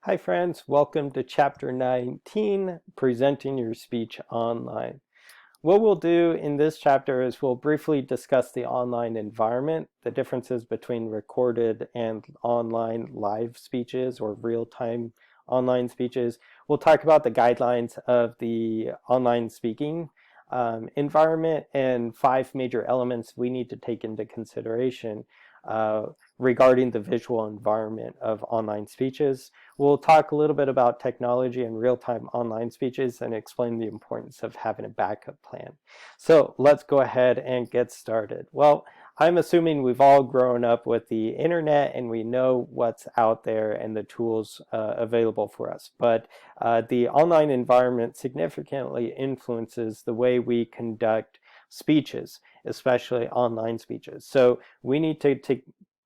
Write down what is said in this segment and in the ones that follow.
Hi friends, welcome to chapter 19, Presenting Your Speech Online. What we'll do in this chapter is we'll briefly discuss the online environment, the differences between recorded and online live speeches or real-time online speeches. We'll talk about the guidelines of the online speaking environment and 5 major elements we need to take into consideration uh, regarding the visual environment of online speeches. We'll talk a little bit about technology and real-time online speeches and explain the importance of having a backup plan. So let's go ahead and get started. Well, I'm assuming we've all grown up with the internet and we know what's out there and the tools available for us. But the online environment significantly influences the way we conduct speeches, especially online speeches. So we need to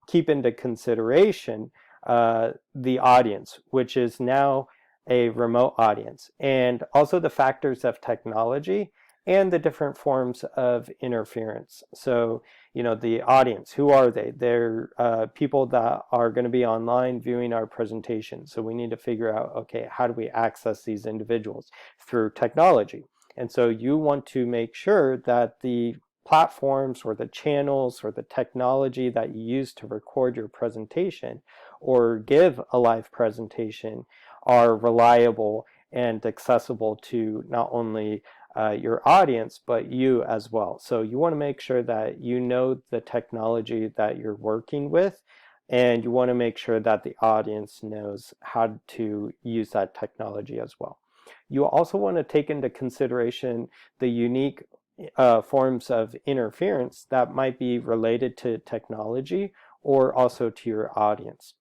keep into consideration the audience, which is now a remote audience, and also the factors of technology and the different forms of interference. So, the audience, who are they? They're people that are going to be online viewing our presentation. So we need to figure out, okay, how do we access these individuals? Through technology. And so you want to make sure that the platforms or the channels or the technology that you use to record your presentation or give a live presentation are reliable and accessible to not only your audience, but you as well. So you want to make sure that you know the technology that you're working with, and you want to make sure that the audience knows how to use that technology as well. You also want to take into consideration the unique forms of interference that might be related to technology or also to your audience.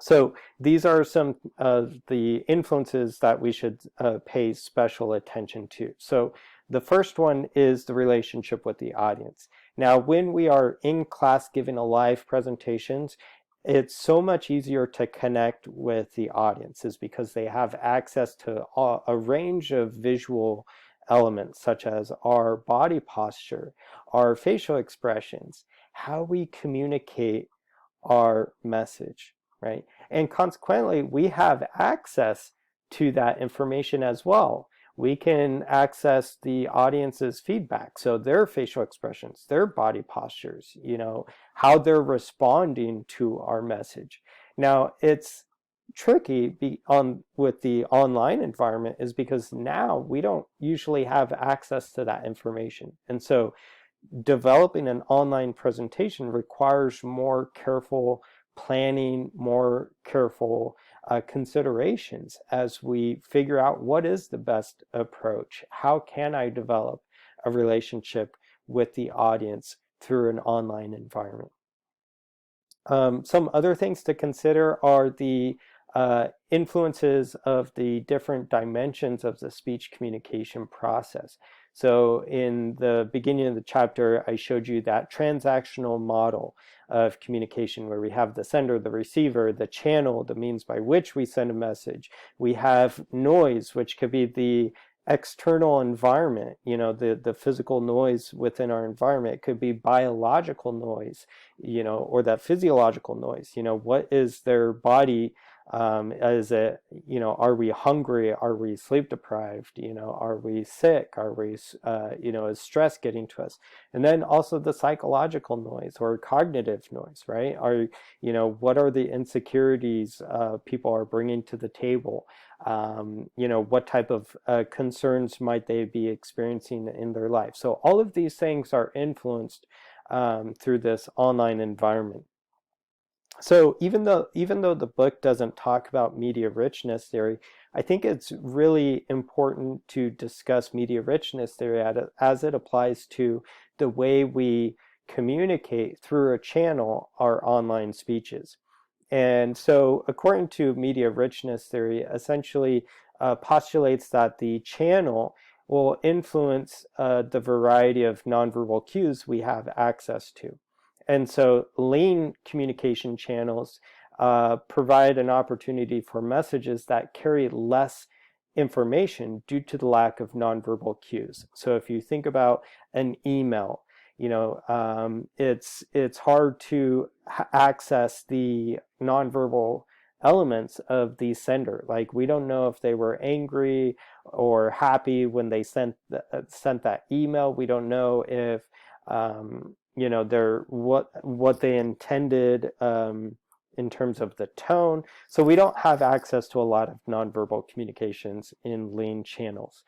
So these are some of the influences that we should pay special attention to. So the first one is the relationship with the audience. Now, when we are in class giving a live presentations, it's so much easier to connect with the audiences because they have access to a range of visual elements such as our body posture, our facial expressions, how we communicate our message, right? And consequently, we have access to that information as well. We can access the audience's feedback, so their facial expressions, their body postures, how they're responding to our message. Now, it's tricky with the online environment is because now we don't usually have access to that information. And so developing an online presentation requires more careful planning, more careful considerations as we figure out what is the best approach. How can I develop a relationship with the audience through an online environment? Some other things to consider are the influences of the different dimensions of the speech communication process. So in the beginning of the chapter, I showed you that transactional model of communication where we have the sender, the receiver, the channel, the means by which we send a message. We have noise, which could be the external environment, the physical noise within our environment. It could be biological noise, or that physiological noise. What is their body? Is it, are we hungry? Are we sleep deprived? Are we sick? Are we, is stress getting to us? And then also the psychological noise or cognitive noise, right? What are the insecurities people are bringing to the table? What type of concerns might they be experiencing in their life? So all of these things are influenced through this online environment. So even though the book doesn't talk about media richness theory, I think it's really important to discuss media richness theory as it applies to the way we communicate through a channel our online speeches. And so according to media richness theory, essentially postulates that the channel will influence the variety of nonverbal cues we have access to. And so lean communication channels provide an opportunity for messages that carry less information due to the lack of nonverbal cues. So if you think about an email, it's hard to access the nonverbal elements of the sender. Like we don't know if they were angry or happy when they sent that email. We don't know if they're what they intended in terms of the tone. So we don't have access to a lot of nonverbal communications in lean channels.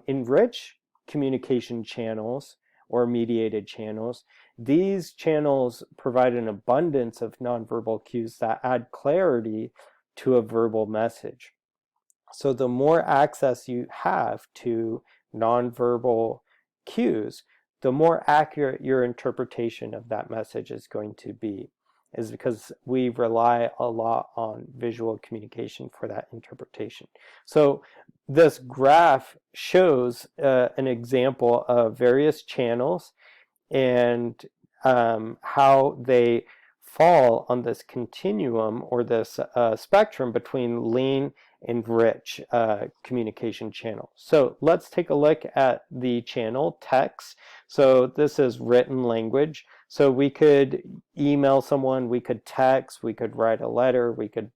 In rich communication channels or mediated channels, these channels provide an abundance of nonverbal cues that add clarity to a verbal message. So the more access you have to nonverbal cues, the more accurate your interpretation of that message is going to be, is because we rely a lot on visual communication for that interpretation. So this graph shows an example of various channels and how they fall on this continuum or this spectrum between lean and rich communication channel. So let's take a look at the channel text. So this is written language. So we could email someone, we could text, we could write a letter, we could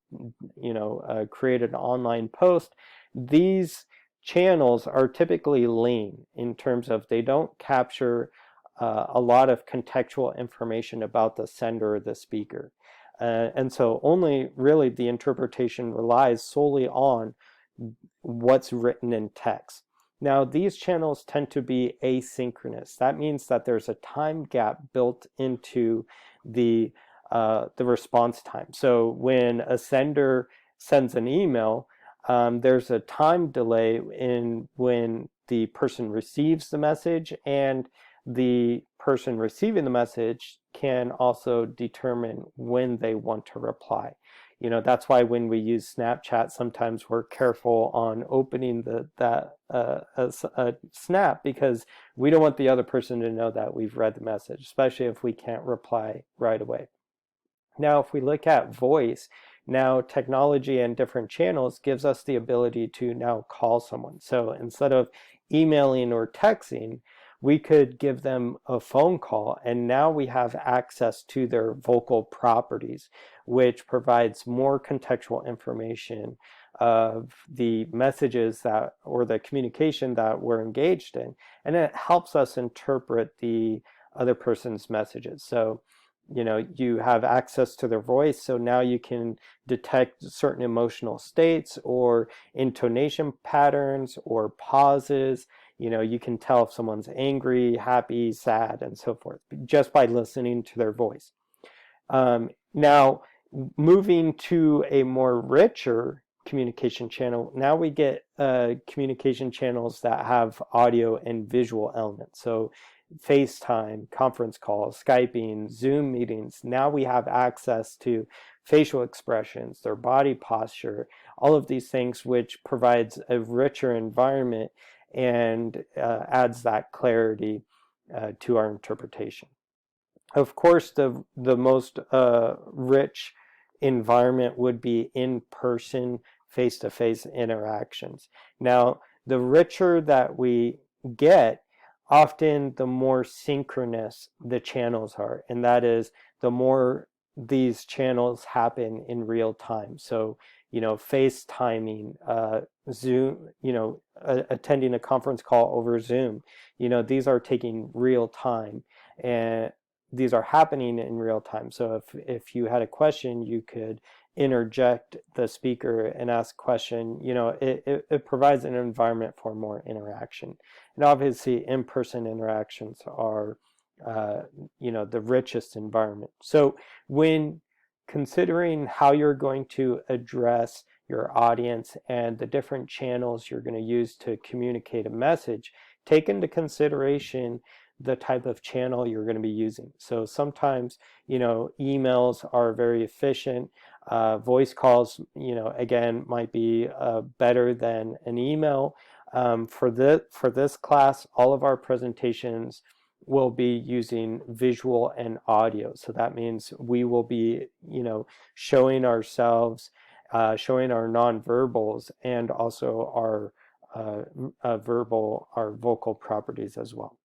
create an online post. These channels are typically lean in terms of they don't capture a lot of contextual information about the sender or the speaker. And so only really the interpretation relies solely on what's written in text. Now, these channels tend to be asynchronous. That means that there's a time gap built into the response time. So when a sender sends an email, there's a time delay in when the person receives the message, and the person receiving the message can also determine when they want to reply. That's why when we use Snapchat, sometimes we're careful on opening a snap, because we don't want the other person to know that we've read the message, especially if we can't reply right away. Now, if we look at voice, now technology and different channels gives us the ability to now call someone. So instead of emailing or texting, we could give them a phone call, and now we have access to their vocal properties, which provides more contextual information of the messages that or the communication that we're engaged in, and it helps us interpret the other person's messages. So you have access to their voice, so now you can detect certain emotional states or intonation patterns or pauses. You can tell if someone's angry, happy, sad, and so forth, just by listening to their voice. Now, moving to a more richer communication channel, now we get communication channels that have audio and visual elements. So FaceTime, conference calls, Skyping, Zoom meetings. Now we have access to facial expressions, their body posture, all of these things, which provides a richer environment and adds that clarity to our interpretation. Of course, the most rich environment would be in-person, face-to-face interactions. Now, the richer that we get, often the more synchronous the channels are, and that is the more these channels happen in real time. So, FaceTiming, Zoom, attending a conference call over Zoom, these are taking real time, and these are happening in real time. So if you had a question, you could interject the speaker and ask a question. It provides an environment for more interaction. And obviously, in-person interactions are, the richest environment. So when considering how you're going to address your audience and the different channels you're going to use to communicate a message, take into consideration the type of channel you're going to be using. So sometimes, emails are very efficient. Voice calls, again, might be better than an email. For this class, all of our presentations will be using visual and audio. So that means we will be, showing ourselves, showing our nonverbals, and also our vocal properties as well.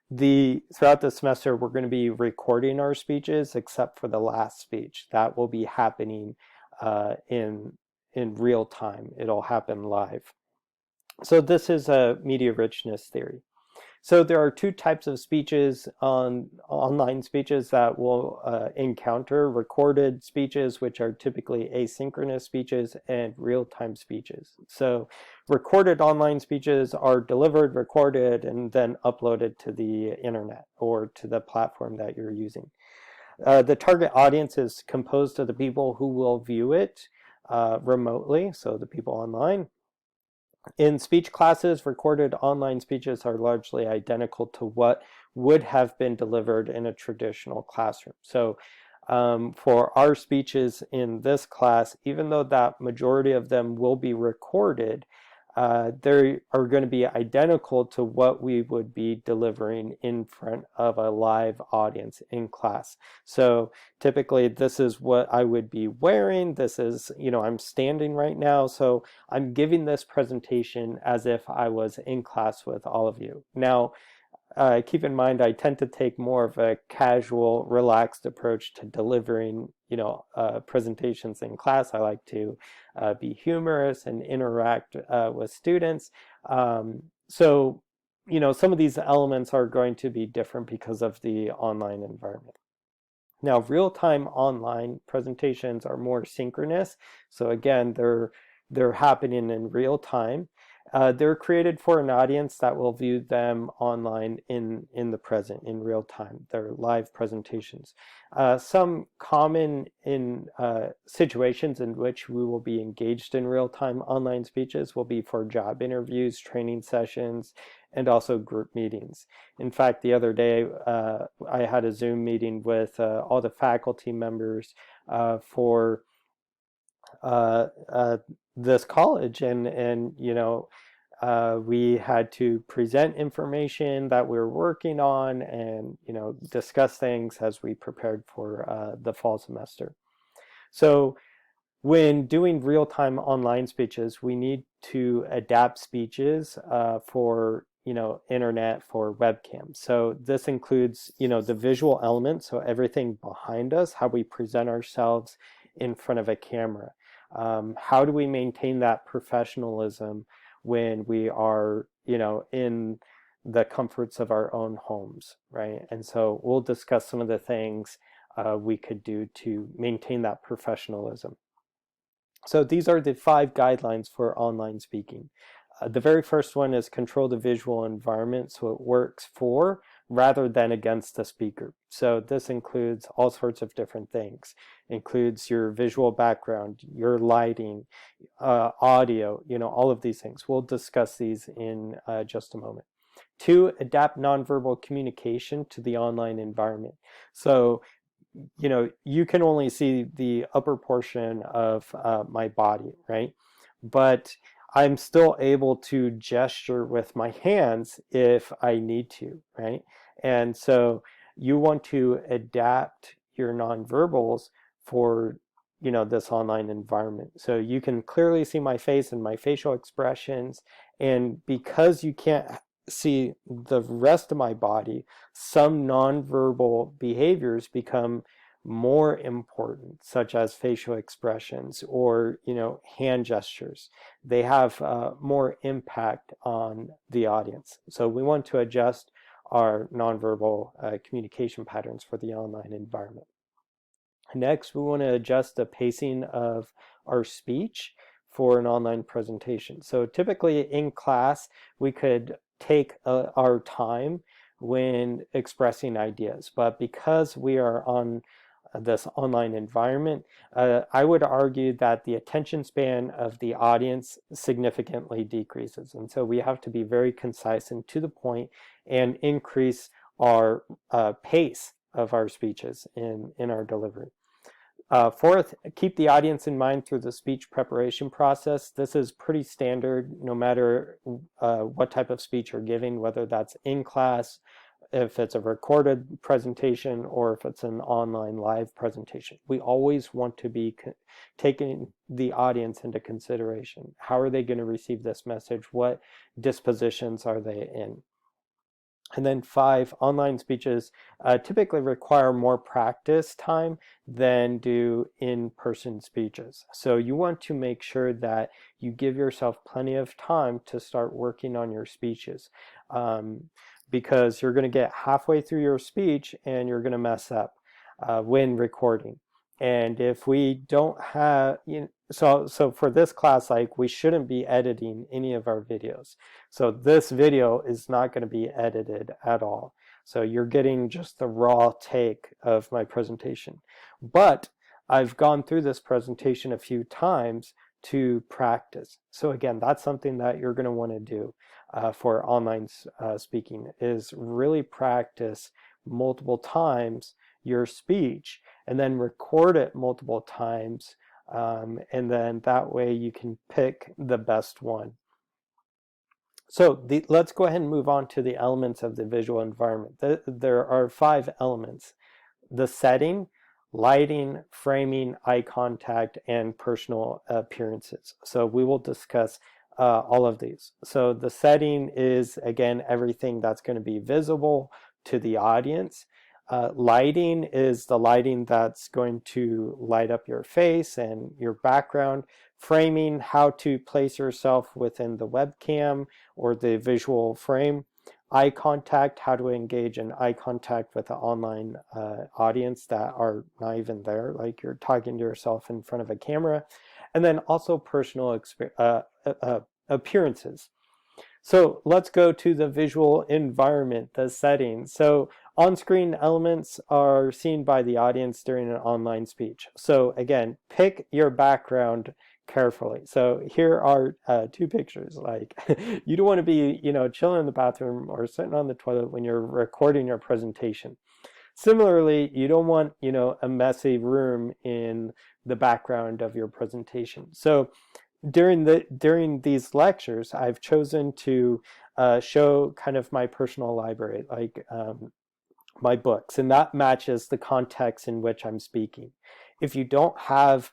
Throughout the semester, we're going to be recording our speeches, except for the last speech. That will be happening in real time. It'll happen live. So this is a media richness theory. So there are two types of speeches online speeches that we'll encounter: recorded speeches, which are typically asynchronous speeches, and real-time speeches. So recorded online speeches are delivered, recorded, and then uploaded to the internet or to the platform that you're using. The target audience is composed of the people who will view it remotely, so the people online. In speech classes, recorded online speeches are largely identical to what would have been delivered in a traditional classroom. So for our speeches in this class, even though that majority of them will be recorded, they are going to be identical to what we would be delivering in front of a live audience in class. So typically this is what I would be wearing. This is, I'm standing right now. So I'm giving this presentation as if I was in class with all of you. Now, keep in mind, I tend to take more of a casual, relaxed approach to delivering, presentations in class. I like to be humorous and interact with students. So, some of these elements are going to be different because of the online environment. Now, real-time online presentations are more synchronous. So again, they're happening in real time. They're created for an audience that will view them online in the present, in real time. They're live presentations. Some common situations in which we will be engaged in real-time online speeches will be for job interviews, training sessions, and also group meetings. In fact, the other day, I had a Zoom meeting with all the faculty members for this college, and we had to present information that we're working on, and discuss things as we prepared for the fall semester. So when doing real-time online speeches, we need to adapt speeches for internet, for webcam. So this includes the visual element, so everything behind us, how we present ourselves in front of a camera. How do we maintain that professionalism when we are in the comforts of our own homes, right? And so we'll discuss some of the things we could do to maintain that professionalism. So these are the 5 guidelines for online speaking. The very first one is control the visual environment so it works for rather than against the speaker. So this includes all sorts of different things. It includes your visual background, your lighting, audio, all of these things. We'll discuss these in just a moment. 2, adapt nonverbal communication to the online environment. So you can only see the upper portion of my body, right? But I'm still able to gesture with my hands if I need to, right? And so you want to adapt your nonverbals for this online environment. So you can clearly see my face and my facial expressions, and because you can't see the rest of my body, some nonverbal behaviors become more important, such as facial expressions or hand gestures. They have more impact on the audience. So we want to adjust our nonverbal communication patterns for the online environment. Next, we want to adjust the pacing of our speech for an online presentation. So typically in class, we could take our time when expressing ideas, but because we are on this online environment, I would argue that the attention span of the audience significantly decreases. And so we have to be very concise and to the point and increase our pace of our speeches in our delivery. Fourth, keep the audience in mind through the speech preparation process. This is pretty standard no matter what type of speech you're giving, whether that's in class, if it's a recorded presentation, or if it's an online live presentation. We always want to be taking the audience into consideration. How are they going to receive this message? What dispositions are they in? And then 5, online speeches typically require more practice time than do in-person speeches. So you want to make sure that you give yourself plenty of time to start working on your speeches, because you're going to get halfway through your speech and you're going to mess up when recording. And if we don't have, so for this class, like, we shouldn't be editing any of our videos. So this video is not going to be edited at all. So you're getting just the raw take of my presentation. But I've gone through this presentation a few times to practice. So again, that's something that you're going to want to do for online speaking, is really practice multiple times your speech and then record it multiple times. And then that way you can pick the best one. So let's go ahead and move on to the elements of the visual environment. There are 5 elements: the setting, lighting, framing, eye contact, and personal appearances. So we will discuss all of these. So the setting is, again, everything that's going to be visible to the audience. Lighting is the lighting that's going to light up your face and your background. Framing, how to place yourself within the webcam or the visual frame. Eye contact, how to engage in eye contact with the online audience that are not even there, like you're talking to yourself in front of a camera. And then also personal appearances. So let's go to the visual environment, the setting. So on-screen elements are seen by the audience during an online speech. So again, pick your background carefully. So here are 2 pictures. Like, you don't want to be, chilling in the bathroom or sitting on the toilet when you're recording your presentation. Similarly, you don't want, a messy room in the background of your presentation. So during these lectures, I've chosen to show kind of my personal library, like my books, and that matches the context in which I'm speaking. If you don't have,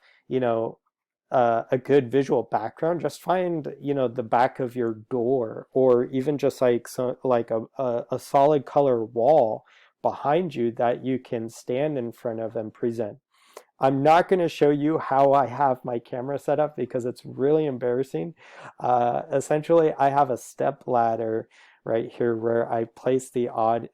a good visual background, just find, the back of your door, or even just like a solid color wall behind you that you can stand in front of and present. I'm not going to show you how I have my camera set up because it's really embarrassing. Essentially, I have a step ladder right here where I place my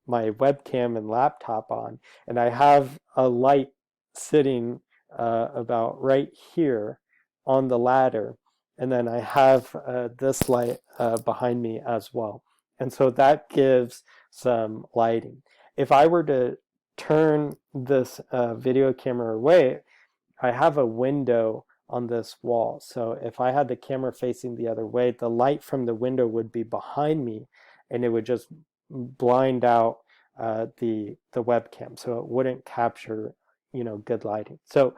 webcam and laptop on, and I have a light sitting about right here on the ladder, and then I have this light behind me as well. And so that gives some lighting. If I were to turn this video camera away, I have a window on this wall. So if I had the camera facing the other way, the light from the window would be behind me, and it would just blind out the webcam. So it wouldn't capture, good lighting. So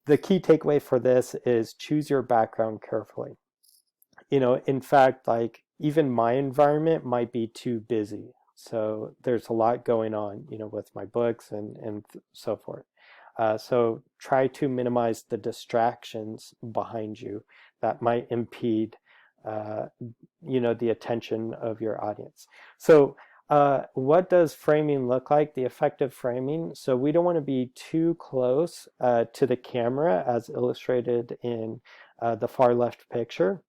the key takeaway for this is choose your background carefully. In fact, like, even my environment might be too busy. So there's a lot going on, with my books and so forth. So try to minimize the distractions behind you that might impede, the attention of your audience. So what does framing look like? The effective framing. So we don't want to be too close to the camera, as illustrated in the far left picture.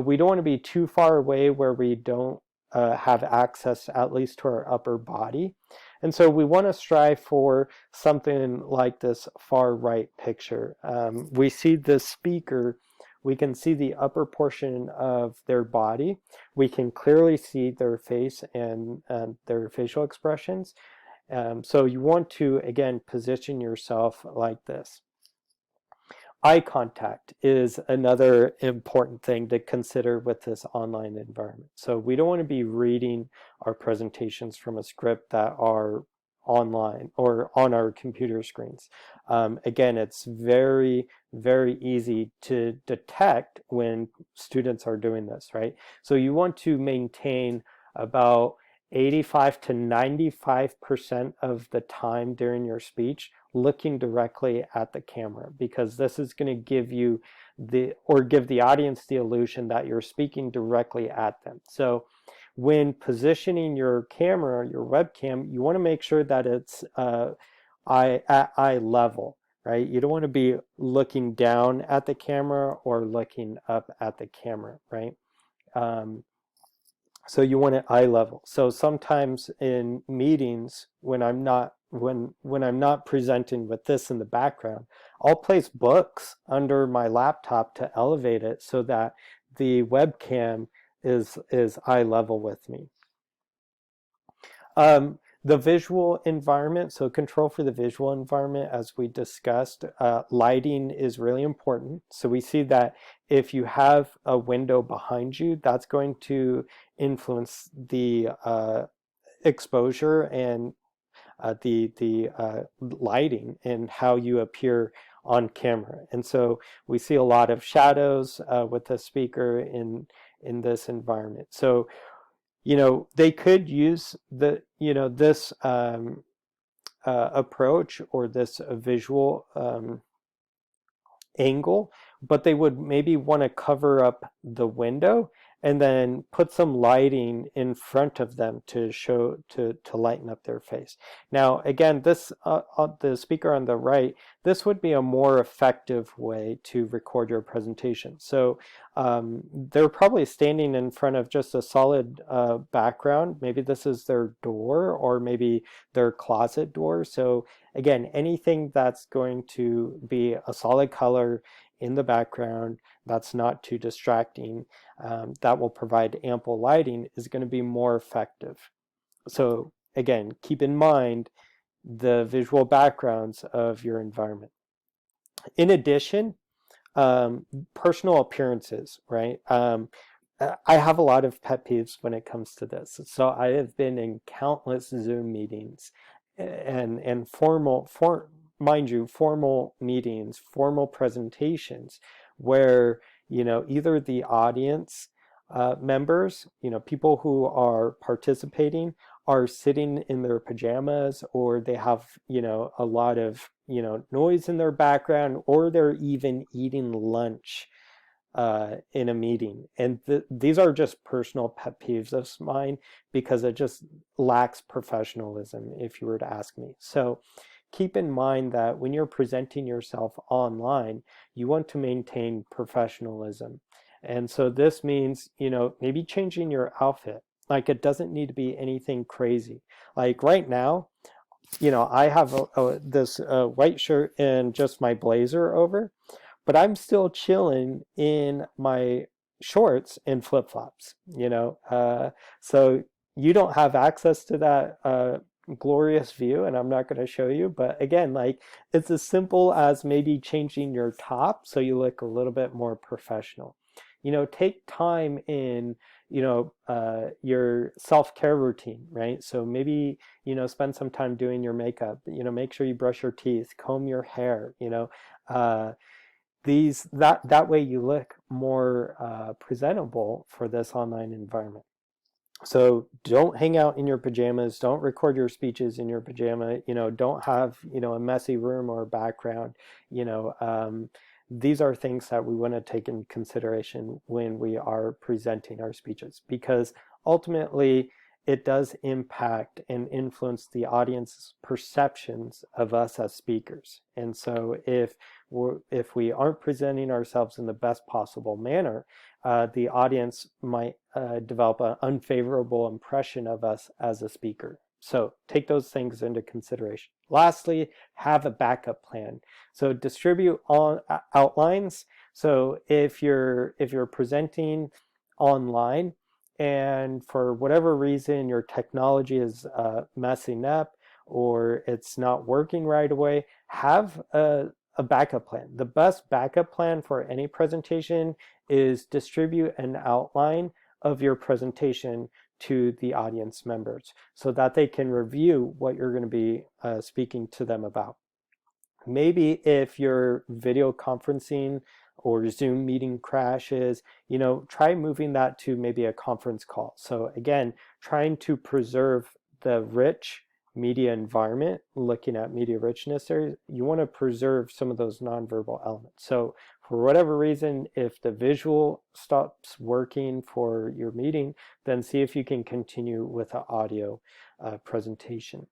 We don't want to be too far away where we don't have access at least to our upper body. And so we want to strive for something like this far right picture. We see the speaker, we can see the upper portion of their body. We can clearly see their face and their facial expressions. So you want to, again, position yourself like this. Eye contact is another important thing to consider with this online environment. So we don't want to be reading our presentations from a script that are online or on our computer screens. Again, it's very, very easy to detect when students are doing this, right? So you want to maintain about 85 to 95% of the time during your speech looking directly at the camera, because this is going to give you give the audience the illusion that you're speaking directly at them. So when positioning your camera, your webcam, you want to make sure that it's at eye level, right? You don't want to be looking down at the camera or looking up at the camera, right? Um, so you want it eye level. So sometimes in meetings, when I'm not presenting with this in the background, I'll place books under my laptop to elevate it so that the webcam is eye level with me. The visual environment, so control for the visual environment, as we discussed, lighting is really important. So we see that if you have a window behind you, that's going to influence the exposure and the lighting and how you appear on camera. And so we see a lot of shadows with the speaker in this environment. So they could use this approach or this visual angle, but they would maybe want to cover up the window and then put some lighting in front of them to lighten up their face. Now, again, this the speaker on the right, this would be a more effective way to record your presentation. So they're probably standing in front of just a solid background. Maybe this is their door or maybe their closet door. So again, anything that's going to be a solid color in the background that's not too distracting, that will provide ample lighting, is going to be more effective. So again, keep in mind the visual backgrounds of your environment. In addition, personal appearances, right? I have a lot of pet peeves when it comes to this. So I have been in countless Zoom meetings and mind you, formal meetings, formal presentations where, either the audience members, people who are participating are sitting in their pajamas, or they have, a lot of, noise in their background, or they're even eating lunch in a meeting. And these are just personal pet peeves of mine because it just lacks professionalism, if you were to ask me. So keep in mind that when you're presenting yourself online, you want to maintain professionalism. And so this means, maybe changing your outfit. Like, it doesn't need to be anything crazy. Like right now, I have this white shirt and just my blazer over, but I'm still chilling in my shorts and flip-flops, so you don't have access to that glorious view, and I'm not going to show you. But again, like, it's as simple as maybe changing your top so you look a little bit more professional. Take time in your self-care routine, right? So maybe spend some time doing your makeup, make sure you brush your teeth, comb your hair, uh, that way you look more presentable for this online environment. So don't hang out in your pajamas, don't record your speeches in your pajama, don't have a messy room or background. These are things that we want to take in consideration when we are presenting our speeches, because ultimately it does impact and influence the audience's perceptions of us as speakers. And so if we aren't presenting ourselves in the best possible manner, the audience might develop an unfavorable impression of us as a speaker. So take those things into consideration. Lastly, have a backup plan. So distribute outlines. So if you're presenting online and for whatever reason your technology is messing up or it's not working right away, have a backup plan. The best backup plan for any presentation is distribute an outline of your presentation to the audience members so that they can review what you're going to be speaking to them about. Maybe if your video conferencing or Zoom meeting crashes, try moving that to maybe a conference call. So again, trying to preserve the rich media environment, looking at media richness there, you want to preserve some of those nonverbal elements. So for whatever reason, if the visual stops working for your meeting, then see if you can continue with an audio presentation.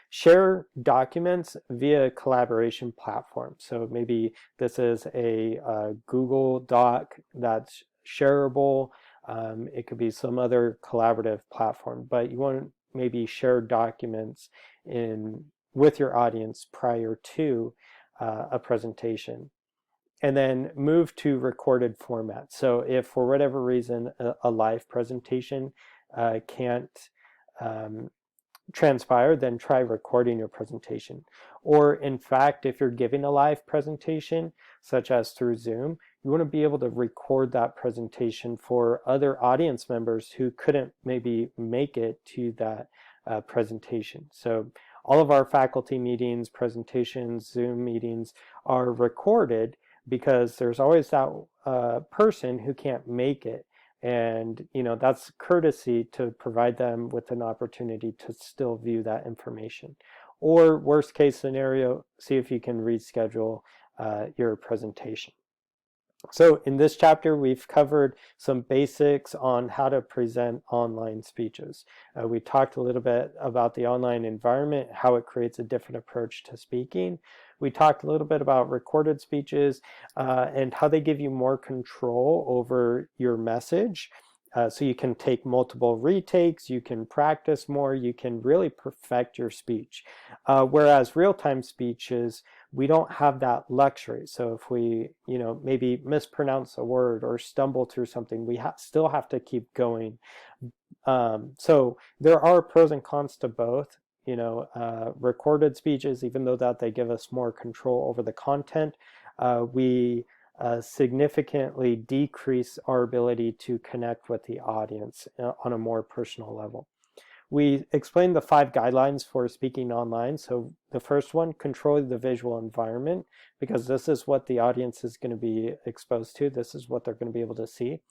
Share documents via collaboration platform. So maybe this is a Google Doc that's shareable. It could be some other collaborative platform, but you want to maybe share documents with your audience prior to a presentation. And then move to recorded format. So if for whatever reason a live presentation can't transpire, then try recording your presentation. Or in fact, if you're giving a live presentation, such as through Zoom, you want to be able to record that presentation for other audience members who couldn't maybe make it to that presentation. So all of our faculty meetings, presentations, Zoom meetings are recorded because there's always that person who can't make it. And that's courtesy to provide them with an opportunity to still view that information. Or worst case scenario, see if you can reschedule your presentation. So in this chapter, we've covered some basics on how to present online speeches. We talked a little bit about the online environment, how it creates a different approach to speaking. We talked a little bit about recorded speeches and how they give you more control over your message. So you can take multiple retakes, you can practice more, you can really perfect your speech. Whereas real-time speeches, we don't have that luxury. So if we, maybe mispronounce a word or stumble through something, we still have to keep going. So there are pros and cons to both. Recorded speeches, even though that they give us more control over the content, we significantly decrease our ability to connect with the audience on a more personal level. We explained the 5 guidelines for speaking online. So the first one, control the visual environment, because this is what the audience is going to be exposed to. This is what they're going to be able to see.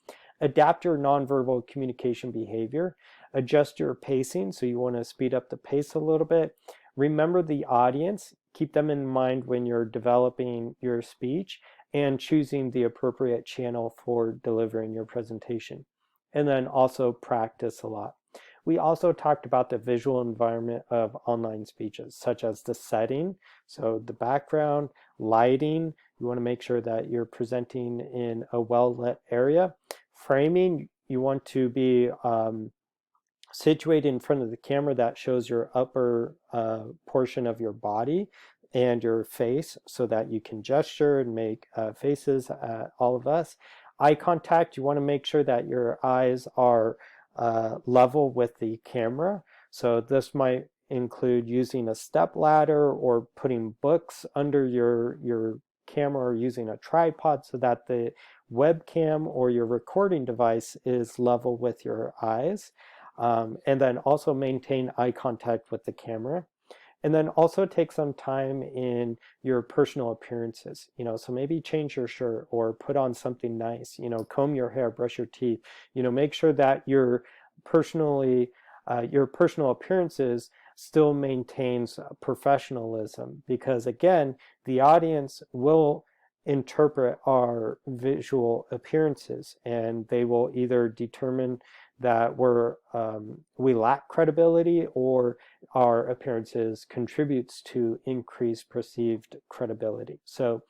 Adapt your nonverbal communication behavior. Adjust your pacing. So you want to speed up the pace a little bit. Remember the audience. Keep them in mind when you're developing your speech and choosing the appropriate channel for delivering your presentation. And then also practice a lot. We also talked about the visual environment of online speeches, such as the setting, so the background, lighting. You want to make sure that you're presenting in a well-lit area. Framing, you want to be situated in front of the camera that shows your upper portion of your body and your face so that you can gesture and make faces at all of us. Eye contact, you want to make sure that your eyes are level with the camera. So this might include using a step ladder or putting books under your camera or using a tripod so that the webcam or your recording device is level with your eyes. And then also maintain eye contact with the camera. And then also take some time in your personal appearances, so maybe change your shirt or put on something nice, comb your hair, brush your teeth, make sure that your personal appearances still maintains professionalism, because again, the audience will interpret our visual appearances and they will either determine that we lack credibility or our appearances contributes to increased perceived credibility. So,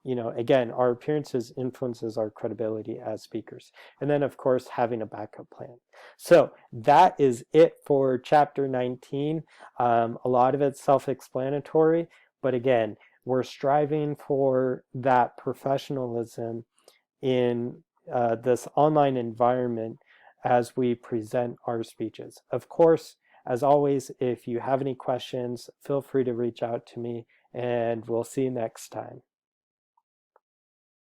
again, our appearances influences our credibility as speakers. And then, of course, having a backup plan. So that is it for chapter 19. A lot of it's self-explanatory, but again, we're striving for that professionalism in this online environment as we present our speeches. Of course, as always, if you have any questions, feel free to reach out to me, and we'll see you next time.